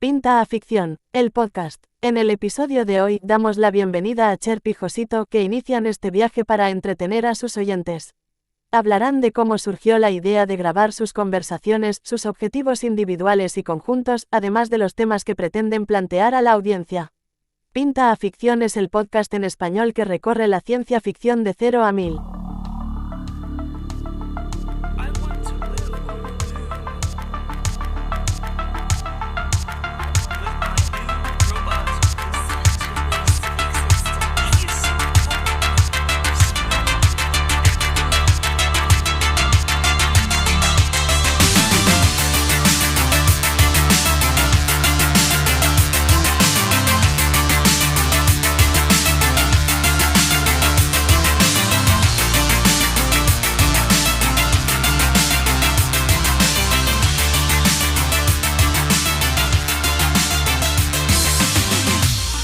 Pinta a Ficción, el podcast. En el episodio de hoy damos la bienvenida a Cherp y Josito, que inician este viaje para entretener a sus oyentes. Hablarán de cómo surgió la idea de grabar sus conversaciones, sus objetivos individuales y conjuntos, además de los temas que pretenden plantear a la audiencia. Pinta a Ficción es el podcast en español que recorre la ciencia ficción de 0 a 1000.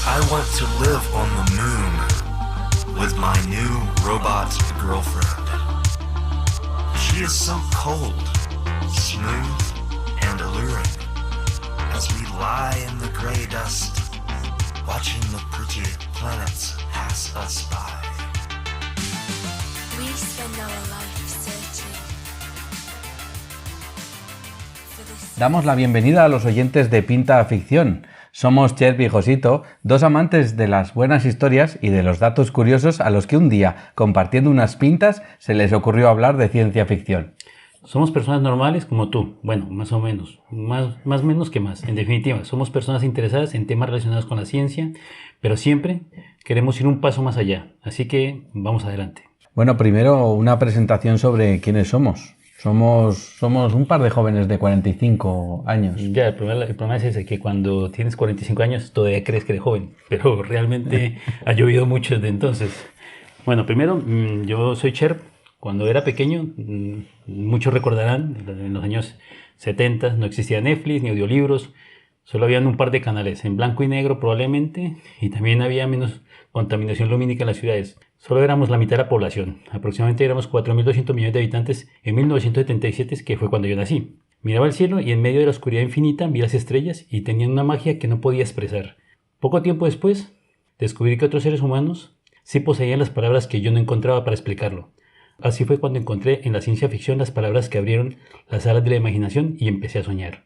I want to live on the moon with my new robot girlfriend. She is so cold, smooth, and alluring as we lie in the gray dust, watching the pretty planets pass us by. We spend our life searching for this. Damos la bienvenida a los oyentes de Pinta a Ficción. Somos Cherp y Josito, dos amantes de las buenas historias y de los datos curiosos a los que un día, compartiendo unas pintas, se les ocurrió hablar de ciencia ficción. Somos personas normales como tú, bueno, más o menos, más menos que más. En definitiva, somos personas interesadas en temas relacionados con la ciencia, pero siempre queremos ir un paso más allá, así que vamos adelante. Bueno, primero una presentación sobre quiénes somos. Somos un par de jóvenes de 45 años. Ya, el problema es ese, que cuando tienes 45 años todavía crees que eres joven, pero realmente ha llovido mucho desde entonces. Bueno, primero, yo soy Cherp. Cuando era pequeño, muchos recordarán, en los años 70 no existía Netflix ni audiolibros, solo habían un par de canales, en blanco y negro probablemente, y también había menos contaminación lumínica en las ciudades. Solo éramos la mitad de la población, aproximadamente éramos 4.200 millones de habitantes en 1977, que fue cuando yo nací. Miraba el cielo y en medio de la oscuridad infinita vi las estrellas y tenían una magia que no podía expresar. Poco tiempo después, descubrí que otros seres humanos sí poseían las palabras que yo no encontraba para explicarlo. Así fue cuando encontré en la ciencia ficción las palabras que abrieron las alas de la imaginación y empecé a soñar.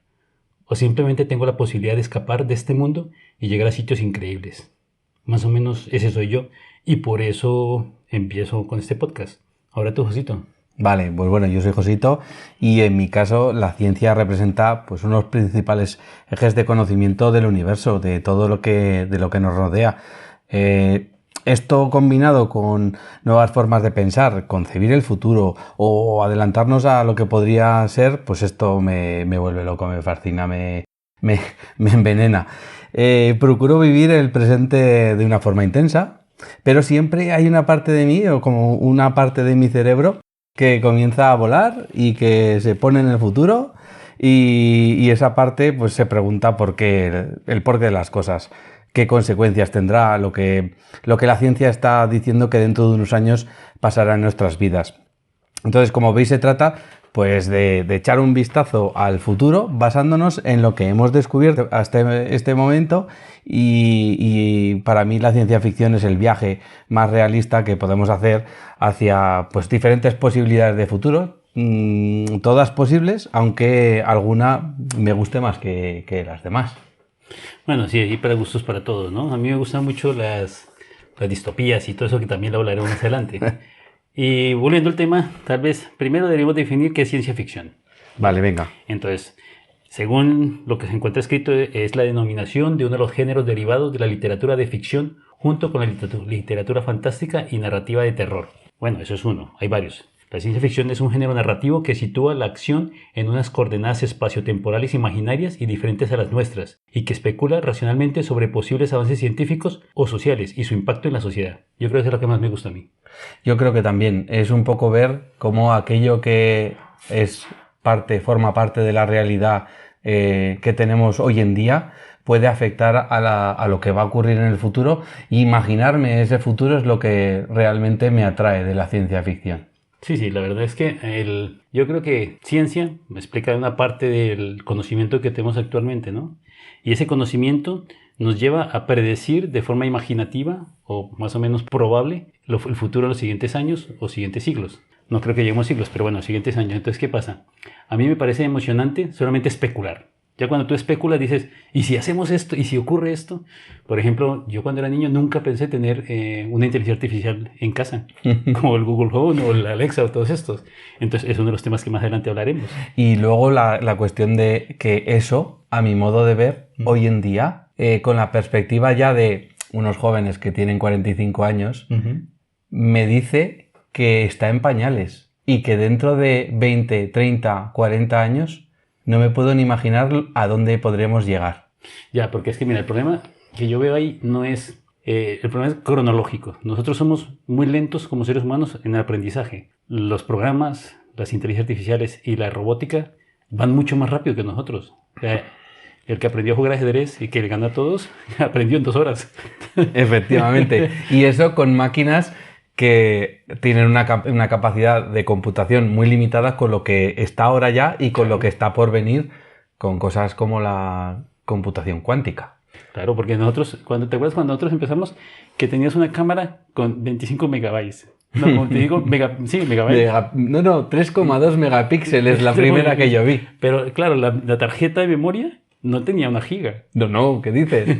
O simplemente tengo la posibilidad de escapar de este mundo y llegar a sitios increíbles. Más o menos ese soy yo, y por eso empiezo con este podcast. Ahora tú, Josito. Vale, pues bueno, yo soy Josito y en mi caso la ciencia representa pues unos principales ejes de conocimiento del universo, de todo lo que nos rodea. Esto combinado con nuevas formas de pensar, concebir el futuro o adelantarnos a lo que podría ser, pues esto me vuelve loco, me fascina, me envenena. Procuro vivir el presente de una forma intensa, pero siempre hay una parte de mí, o como una parte de mi cerebro, que comienza a volar y que se pone en el futuro y esa parte pues se pregunta el porqué de las cosas, qué consecuencias tendrá lo que la ciencia está diciendo que dentro de unos años pasará en nuestras vidas. Entonces, como veis, se trata pues de echar un vistazo al futuro basándonos en lo que hemos descubierto hasta este momento y para mí la ciencia ficción es el viaje más realista que podemos hacer hacia pues diferentes posibilidades de futuro, todas posibles, aunque alguna me guste más que las demás. Bueno, sí, hay para gustos para todos, ¿no? A mí me gustan mucho las distopías y todo eso, que también lo hablaremos más adelante. Y volviendo al tema, tal vez primero deberíamos definir qué es ciencia ficción. Vale, venga. Entonces, según lo que se encuentra escrito, es la denominación de uno de los géneros derivados de la literatura de ficción junto con la literatura fantástica y narrativa de terror. Bueno, eso es uno, hay varios. La ciencia ficción es un género narrativo que sitúa la acción en unas coordenadas espaciotemporales imaginarias y diferentes a las nuestras, y que especula racionalmente sobre posibles avances científicos o sociales y su impacto en la sociedad. Yo creo que eso es lo que más me gusta a mí. Yo creo que también es un poco ver cómo aquello que forma parte de la realidad que tenemos hoy en día puede afectar a lo que va a ocurrir en el futuro, e imaginarme ese futuro es lo que realmente me atrae de la ciencia ficción. Sí, la verdad es que yo creo que ciencia me explica una parte del conocimiento que tenemos actualmente, ¿no? Y ese conocimiento nos lleva a predecir de forma imaginativa o más o menos probable el futuro de los siguientes años o siguientes siglos. No creo que lleguemos siglos, pero bueno, siguientes años. Entonces, ¿qué pasa? A mí me parece emocionante solamente especular. Ya cuando tú especulas dices, ¿y si hacemos esto? ¿Y si ocurre esto? Por ejemplo, yo cuando era niño nunca pensé tener una inteligencia artificial en casa, como el Google Home o el Alexa o todos estos. Entonces, es uno de los temas que más adelante hablaremos. Y luego la cuestión de que eso, a mi modo de ver, hoy en día, con la perspectiva ya de unos jóvenes que tienen 45 años, me dice que está en pañales y que dentro de 20, 30, 40 años no me puedo ni imaginar a dónde podremos llegar. Ya, porque es que mira, el problema que yo veo ahí no es... el problema es cronológico. Nosotros somos muy lentos como seres humanos en el aprendizaje. Los programas, las inteligencias artificiales y la robótica van mucho más rápido que nosotros. O sea, el que aprendió a jugar ajedrez y que le gana a todos, aprendió en 2 horas. Efectivamente. Y eso con máquinas que tienen una capacidad de computación muy limitada con lo que está ahora ya y con lo que está por venir con cosas como la computación cuántica. Claro, porque nosotros, ¿te acuerdas cuando nosotros empezamos que tenías una cámara con 25 megabytes? No, como te digo, megabytes. 3,2 megapíxeles la primera que yo vi. Pero claro, la tarjeta de memoria no tenía 1 giga. No, ¿qué dices?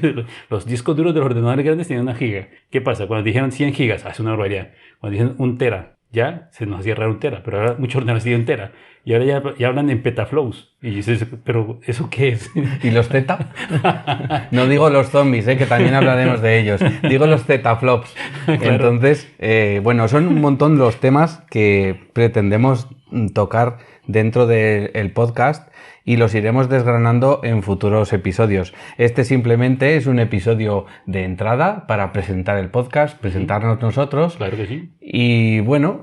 Los discos duros de los ordenadores grandes tenían 1 giga. ¿Qué pasa? Cuando dijeron 100 gigas, hace una barbaridad. Cuando dijeron 1 tera, ya se nos hacía raro 1 tera, pero ahora muchos ordenadores tienen 1 tera. Y ahora ya hablan en petaflows. Y dices, ¿pero eso qué es? ¿Y los zeta? No digo los zombies, que también hablaremos de ellos. Digo los zetaflops. Claro. Entonces, bueno, son un montón los temas que pretendemos tocar dentro del podcast y los iremos desgranando en futuros episodios. Este simplemente es un episodio de entrada para presentar el podcast, presentarnos nosotros. Claro que sí. Y bueno,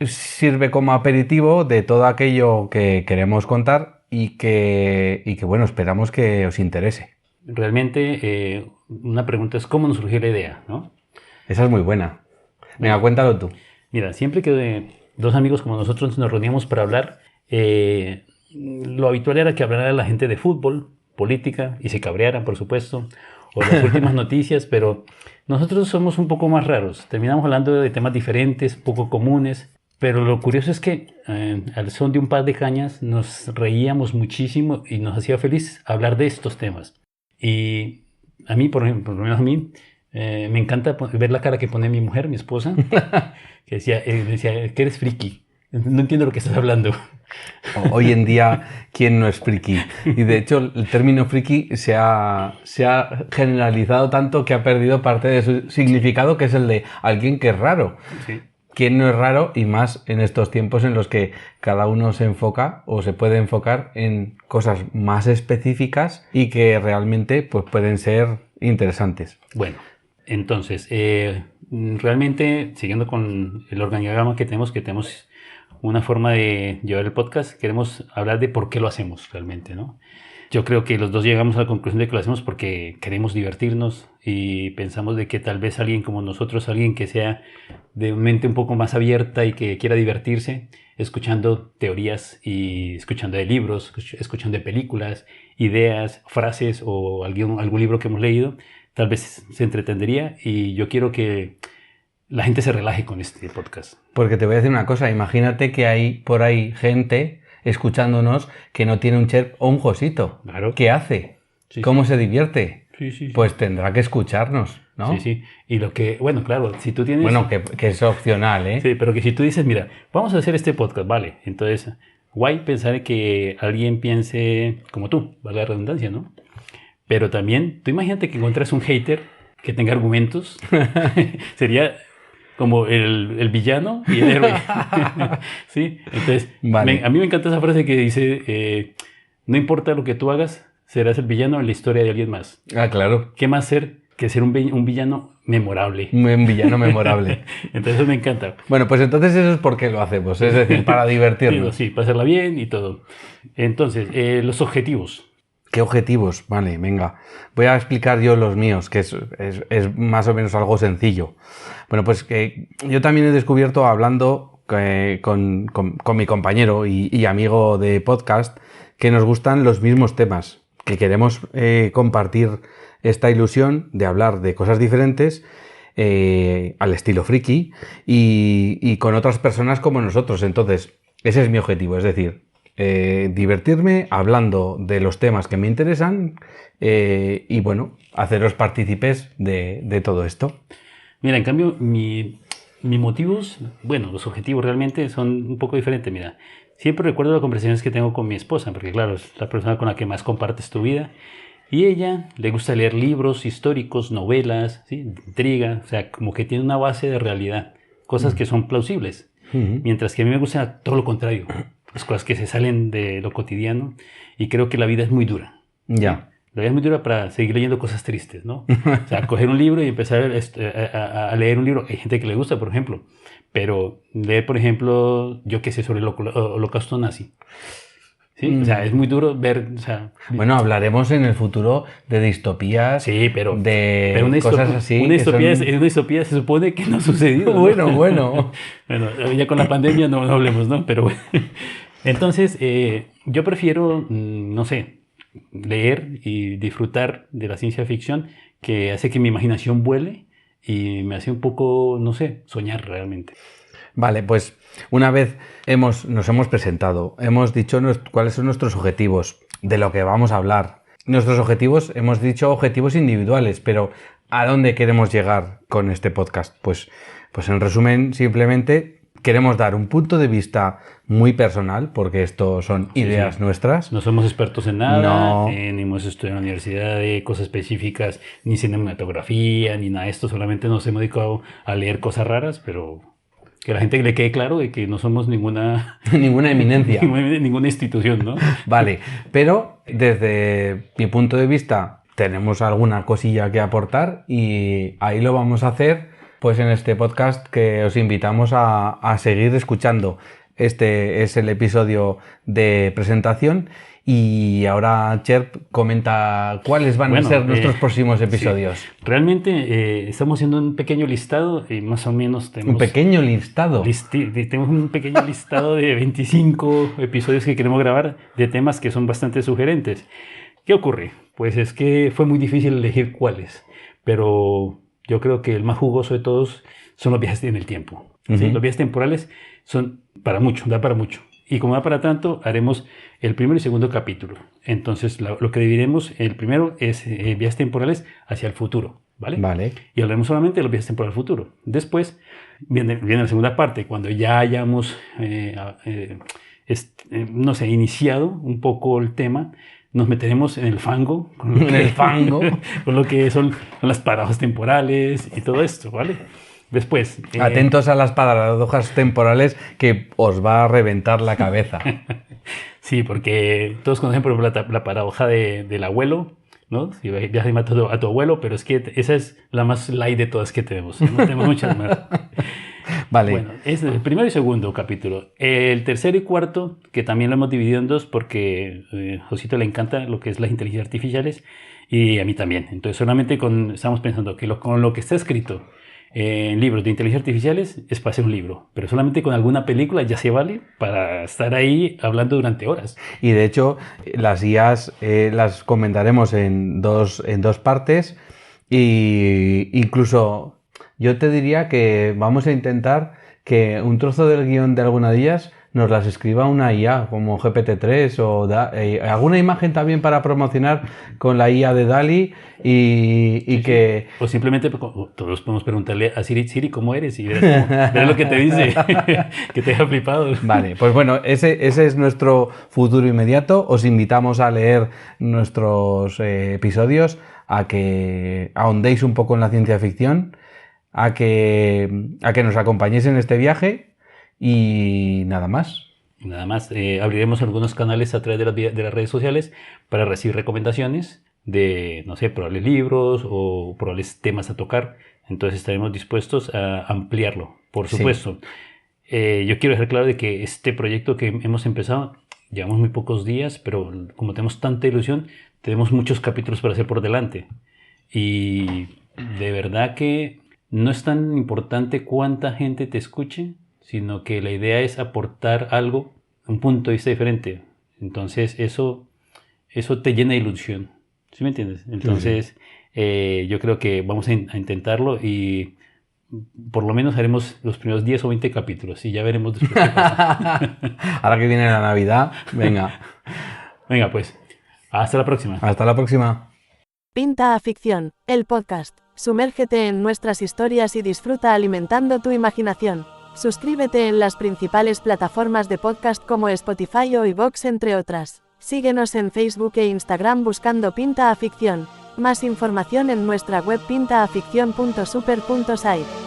sirve como aperitivo de todo aquello que queremos contar y que bueno, esperamos que os interese. Realmente, una pregunta es ¿cómo nos surgió la idea? ¿No? Esa es muy buena. Venga, cuéntalo tú. Mira, siempre que 2 amigos como nosotros nos reuníamos para hablar, lo habitual era que hablara la gente de fútbol, política, y se cabrearan, por supuesto, o las últimas noticias, pero nosotros somos un poco más raros. Terminamos hablando de temas diferentes, poco comunes, pero lo curioso es que al son de un par de cañas nos reíamos muchísimo y nos hacía feliz hablar de estos temas. Y a mí, por ejemplo, por lo menos a mí, me encanta ver la cara que pone mi mujer, mi esposa, que decía que eres friki. No entiendo lo que estás hablando. Hoy en día, ¿quién no es friki? Y de hecho, el término friki se ha generalizado tanto que ha perdido parte de su significado, que es el de alguien que es raro. Sí. ¿Quién no es raro? Y más en estos tiempos en los que cada uno se enfoca o se puede enfocar en cosas más específicas y que realmente pues, pueden ser interesantes. Bueno, entonces, realmente, siguiendo con el organigrama que tenemos una forma de llevar el podcast, queremos hablar de por qué lo hacemos realmente, ¿no? Yo creo que los dos llegamos a la conclusión de que lo hacemos porque queremos divertirnos y pensamos de que tal vez alguien como nosotros, alguien que sea de mente un poco más abierta y que quiera divertirse, escuchando teorías y escuchando de libros, escuchando de películas, ideas, frases o algún libro que hemos leído, tal vez se entretendría y yo quiero que la gente se relaje con este podcast. Porque te voy a decir una cosa, imagínate que hay por ahí gente escuchándonos que no tiene un Cher o un Josito. Claro. ¿Qué hace? Sí, ¿Cómo se divierte? Sí. Pues tendrá que escucharnos, ¿no? Sí. Y lo que, bueno, claro, si tú tienes... Bueno, que es opcional, ¿eh? Sí, pero que si tú dices, mira, vamos a hacer este podcast, vale. Entonces, guay pensar que alguien piense como tú, valga la redundancia, ¿no? Pero también, tú imagínate que encuentras un hater que tenga argumentos. Sería como el villano y el héroe. ¿Sí? Entonces, vale. A mí me encanta esa frase que dice, no importa lo que tú hagas, serás el villano en la historia de alguien más. Ah, claro. ¿Qué más ser que ser un villano memorable? Un villano memorable. Entonces eso me encanta. Bueno, pues entonces eso es por qué lo hacemos, es decir, para divertirnos. Sí, para hacerla bien y todo. Entonces, los objetivos. ¿Qué objetivos? Vale, venga. Voy a explicar yo los míos, que es más o menos algo sencillo. Bueno, pues yo también he descubierto, hablando con mi compañero y amigo de podcast, que nos gustan los mismos temas, que queremos compartir esta ilusión de hablar de cosas diferentes al estilo friki y con otras personas como nosotros. Entonces, ese es mi objetivo, es decir, divertirme hablando de los temas que me interesan y bueno, haceros partícipes de todo esto. Mira, en cambio, mis motivos, bueno, los objetivos realmente son un poco diferentes. Mira, siempre recuerdo las conversaciones que tengo con mi esposa, porque claro, es la persona con la que más compartes tu vida. Y ella le gusta leer libros históricos, novelas, ¿sí? De intriga, o sea, como que tiene una base de realidad, cosas que son plausibles. Mientras que a mí me gusta todo lo contrario, las cosas que se salen de lo cotidiano, y creo que la vida es muy dura. Ya. La vida es muy dura para seguir leyendo cosas tristes, ¿no? O sea, coger un libro y empezar a leer un libro. Hay gente que le gusta, por ejemplo, pero leer, por ejemplo, yo qué sé, sobre el holocausto nazi. ¿Sí? O sea, es muy duro ver... O sea, bueno, hablaremos en el futuro de distopías, sí, pero de cosas así. Una distopía se supone que no ha sucedido, ¿no? Bueno. Bueno, ya con la pandemia no hablemos, ¿no? Pero bueno. Entonces, yo prefiero, no sé, leer y disfrutar de la ciencia ficción, que hace que mi imaginación vuele y me hace un poco, no sé, soñar realmente. Vale, pues una vez nos hemos presentado, hemos dicho cuáles son nuestros objetivos, de lo que vamos a hablar. Nuestros objetivos, hemos dicho objetivos individuales, pero ¿a dónde queremos llegar con este podcast? Pues en resumen, simplemente queremos dar un punto de vista muy personal, porque esto son ideas nuestras. No somos expertos en nada, No. Ni hemos estudiado en la universidad de cosas específicas, ni cinematografía, ni nada de esto. Solamente nos hemos dedicado a leer cosas raras, pero que a la gente le quede claro de que no somos ninguna eminencia. ninguna institución, ¿no? Vale, pero desde mi punto de vista tenemos alguna cosilla que aportar y ahí lo vamos a hacer pues en este podcast que os invitamos a seguir escuchando. Este es el episodio de presentación y ahora Cherp comenta cuáles van a ser nuestros próximos episodios. Sí. Realmente estamos haciendo un pequeño listado y más o menos tenemos... ¿Un pequeño listado? Tenemos un pequeño listado de 25 episodios que queremos grabar de temas que son bastante sugerentes. ¿Qué ocurre? Pues es que fue muy difícil elegir cuáles, pero yo creo que el más jugoso de todos son los viajes en el tiempo. ¿Sí? Los viajes temporales son para mucho, da para mucho. Y como da para tanto, haremos el primero y segundo capítulo. Entonces, lo que dividiremos, el primero es viajes temporales hacia el futuro, ¿vale? Vale. Y hablaremos solamente de los viajes temporales al futuro. Después viene la segunda parte, cuando ya hayamos, no sé, iniciado un poco el tema, nos meteremos en el fango. Con lo que son las paradojas temporales y todo esto, ¿vale? Después... atentos a las paradojas temporales que os va a reventar la cabeza. Sí, porque todos conocen, por ejemplo, la paradoja del abuelo, ¿no? Si viajas y matas a tu abuelo, pero es que esa es la más light de todas que tenemos. No tenemos muchas más. Vale. Bueno, es el primero y segundo capítulo. El tercero y cuarto, que también lo hemos dividido en dos porque a Josito le encanta lo que es las inteligencias artificiales y a mí también. Entonces solamente estamos pensando que con lo que está escrito en libros de inteligencia artificiales es para hacer un libro, pero solamente con alguna película ya se vale para estar ahí hablando durante horas. Y de hecho las IAs las comentaremos en dos partes y incluso yo te diría que vamos a intentar que un trozo del guión de alguna de ellas nos las escriba una IA como GPT-3 o alguna imagen también para promocionar con la IA de DALL-E y que... O simplemente todos podemos preguntarle a Siri ¿cómo eres? Y verás lo que te dice, que te deja flipado. Vale, pues bueno, ese es nuestro futuro inmediato. Os invitamos a leer nuestros episodios, a que ahondéis un poco en la ciencia ficción, a que nos acompañéis en este viaje. Y nada más. Nada más. Abriremos algunos canales a través de las redes sociales para recibir recomendaciones de, no sé, probables libros o probables temas a tocar. Entonces estaremos dispuestos a ampliarlo, por supuesto. Sí. Yo quiero dejar claro de que este proyecto que hemos empezado, llevamos muy pocos días, pero como tenemos tanta ilusión, tenemos muchos capítulos para hacer por delante. Y de verdad que no es tan importante cuánta gente te escuche, sino que la idea es aportar algo, un punto de vista diferente. Entonces eso eso te llena de ilusión. ¿Sí me entiendes? Entonces, yo creo que vamos a intentarlo y por lo menos haremos los primeros 10 o 20 capítulos y ya veremos después qué pasa. Ahora que viene la Navidad, venga. Venga, pues, hasta la próxima. Hasta la próxima. Pinta a Ficción, el podcast. Sumérgete en nuestras historias y disfruta alimentando tu imaginación. Suscríbete en las principales plataformas de podcast como Spotify o iVoox, entre otras. Síguenos en Facebook e Instagram buscando Pinta a Ficción. Más información en nuestra web pintaaficcion.super.site.